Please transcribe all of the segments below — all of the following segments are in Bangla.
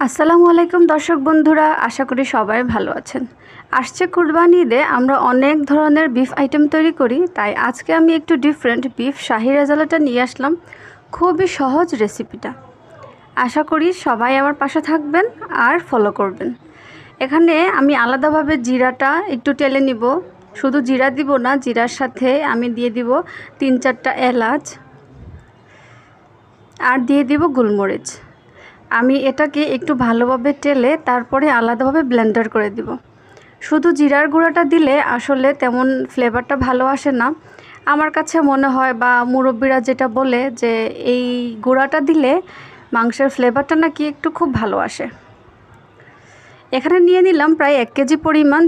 আসসালামু আলাইকুম দর্শক বন্ধুরা, আশা করি সবাই ভালো আছেন। আসছে কুরবানি ঈদে আমরা অনেক ধরনের বিফ আইটেম তৈরি করি, তাই আজকে আমি একটু ডিফারেন্ট বিফ শাহি রেজালাটা নিয়ে আসলাম। খুবই সহজ রেসিপিটা, আশা করি সবাই আমার পাশে থাকবেন আর ফলো করবেন। এখানে আমি আলাদাভাবে জিরাটা একটু টেলে নিব। শুধু জিরা দিব না, জিরার সাথে আমি দিয়ে দিব 3-4টা এলাচ আর দিয়ে দিব গোলমরিচ। আমি এটাকে একটু ভালোভাবে টেলে তারপরে আলাদাভাবে ব্লেন্ডার করে দিব। শুধু জিরার গুঁড়াটা দিলে আসলে তেমন ফ্লেভারটা ভালো আসে না আমার কাছে মনে হয়, বা মুরব্বিরা যেটা বলে যে এই গুঁড়াটা দিলে মাংসের ফ্লেভারটা নাকি একটু খুব ভালো আসে। এখানে নিয়ে নিলাম প্রায় 1 কেজি পরিমাণ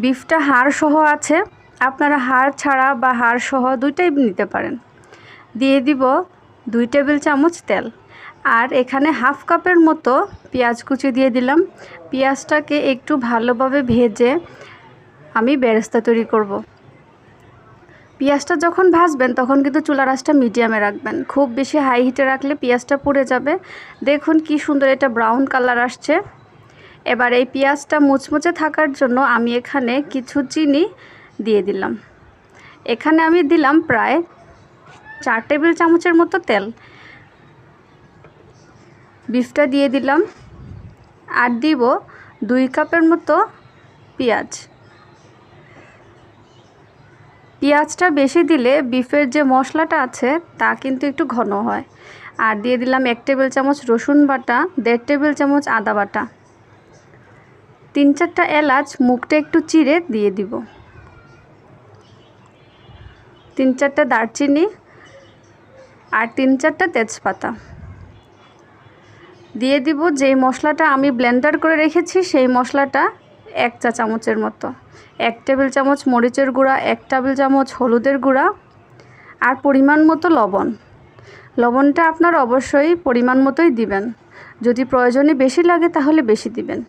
বিফটা হাড় সহ আছে, আপনারা হাড় ছাড়া বা হাড় সহ দুইটাই নিতে পারেন। দিয়ে দিব 2 টেবিল চামচ তেল, আর এখানে হাফ কাপের মতো পেঁয়াজ কুচি দিয়ে দিলাম। পেঁয়াজটাকে একটু ভালোভাবে ভেজে আমি বেরেস্তা তৈরি করব। পেঁয়াজটা যখন ভাজবেন তখন কিন্তু চুলার আঁচটা মিডিয়ামে রাখবেন, খুব বেশি হাই হিটে রাখলে পেঁয়াজটা পুড়ে যাবে। দেখুন কি সুন্দর এটা ব্রাউন কালার আসছে। এবার এই পেঁয়াজটা মুচমুচে থাকার জন্য আমি এখানে কিছু চিনি দিয়ে দিলাম। এখানে আমি দিলাম প্রায় 4 টেবিল চামচের মতো তেল। বিফটা দিয়ে দিলাম আর দিব 2 কাপের মতো পেঁয়াজটা বেশি দিলে বিফের যে মশলাটা আছে তা কিন্তু একটু ঘন হয়। আর দিয়ে দিলাম 1 টেবিল চামচ রসুন বাটা, 1.5 টেবিল চামচ আদা বাটা, 3-4টা এলাচ মুখটা একটু চিড়ে দিয়ে দিব, 3-4টা দারচিনি আর 3-4টা তেজপাতা দিয়ে দিব। যেই মশলাটা আমি ব্লেন্ডার করে রেখেছি সেই মশলাটা 1 চা চামচের মতো, 1 টেবিল চামচ মরিচের গুঁড়া, 1 টেবিল চামচ হলুদের গুঁড়া আর পরিমাণ মতো লবণটা আপনারা অবশ্যই পরিমাণ মতোই দিবেন। যদি প্রয়োজনে বেশি লাগে তাহলে বেশি দিবেন।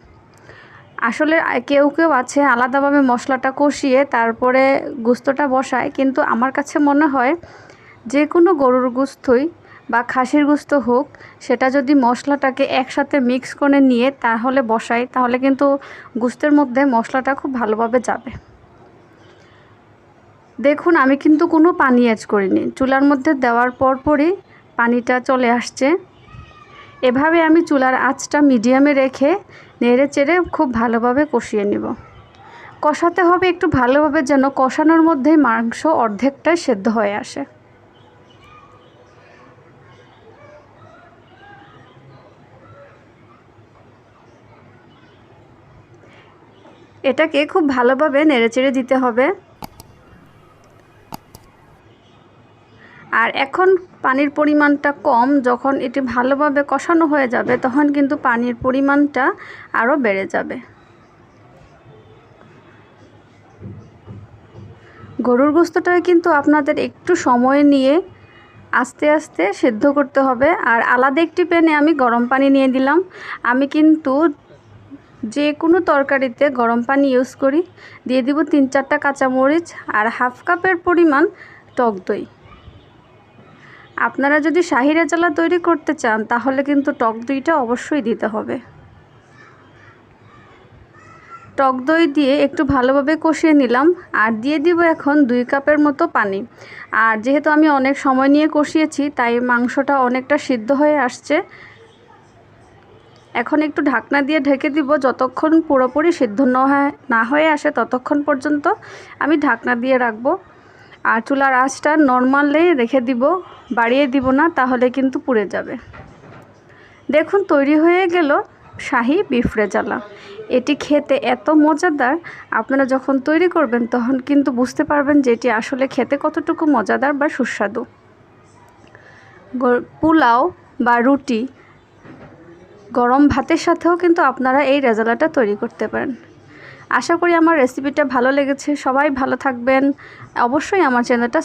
আসলে কেউ আছে আলাদাভাবে মশলাটা কষিয়ে তারপরে গোস্তটা বসায়, কিন্তু আমার কাছে মনে হয় যে কোনো গরুর গোস্তই বা খাসির গোস্ত হোক, সেটা যদি মশলাটাকে একসাথে মিক্স করে নিয়ে তাহলে বসাই, তাহলে কিন্তু গোস্তের মধ্যে মশলাটা খুব ভালোভাবে যাবে। দেখুন আমি কিন্তু কোনো পানি অ্যাড করিনি, চুলার মধ্যে দেওয়ার পরপরই পানিটা চলে আসছে। এভাবে আমি চুলার আঁচটা মিডিয়ামে রেখে নেড়ে চেড়ে খুব ভালোভাবে কষিয়ে নিব। কষাতে হবে একটু ভালোভাবে, যেন কষানোর মধ্যেই মাংস অর্ধেকটাই সেদ্ধ হয়ে আসে। এটাকে খুব ভালোভাবে নেড়েচেড়ে দিতে হবে। আর এখন পানির পরিমাণটা কম, যখন এটি ভালোভাবে কষানো হয়ে যাবে তখন কিন্তু পানির পরিমাণটা আরও বেড়ে যাবে। গরুর গোস্তটাকে কিন্তু আপনাদের একটু সময় নিয়ে আস্তে আস্তে সেদ্ধ করতে হবে। আর আলাদা একটি প্যানে আমি গরম পানি নিয়ে দিলাম। আমি কিন্তু যে কোনো তরকারিতে গরম পানি ইউজ করি। দিয়ে দিব 3-4টা কাঁচামরিচ আর হাফ কাপের পরিমাণ টক দই। আপনারা যদি শাহি রেজালা তৈরি করতে চান তাহলে কিন্তু টক দইটা অবশ্যই দিতে হবে। টক দই দিয়ে একটু ভালোভাবে কষিয়ে নিলাম আর দিয়ে দিব এখন 2 কাপের মতো পানি। আর যেহেতু আমি অনেক সময় নিয়ে কষিয়েছি তাই মাংসটা অনেকটা সিদ্ধ হয়ে আসছে। এখন একটু ঢাকনা দিয়ে ঢেকে দিব, যতক্ষণ পুরোপুরি সিদ্ধ না হয়ে আসে ততক্ষণ পর্যন্ত আমি ঢাকনা দিয়ে রাখবো। আর চুলার আঁচটা নর্মালে রেখে দিব, বাড়িয়ে দিব না, তাহলে কিন্তু পুড়ে যাবে। দেখুন তৈরি হয়ে গেল শাহি বিফ রেজালা। এটি খেতে এত মজাদার, আপনারা যখন তৈরি করবেন তখন কিন্তু বুঝতে পারবেন যে এটি আসলে খেতে কতটুকু মজাদার বা সুস্বাদু। পোলাও বা রুটি, গরম ভাতের সাথেও কিন্তু আপনারা এই রেজালাটা তৈরি করতে পারেন। আশা করি আমার রেসিপিটা ভালো লেগেছে। সবাই ভালো থাকবেন, অবশ্যই আমার চ্যানেলটা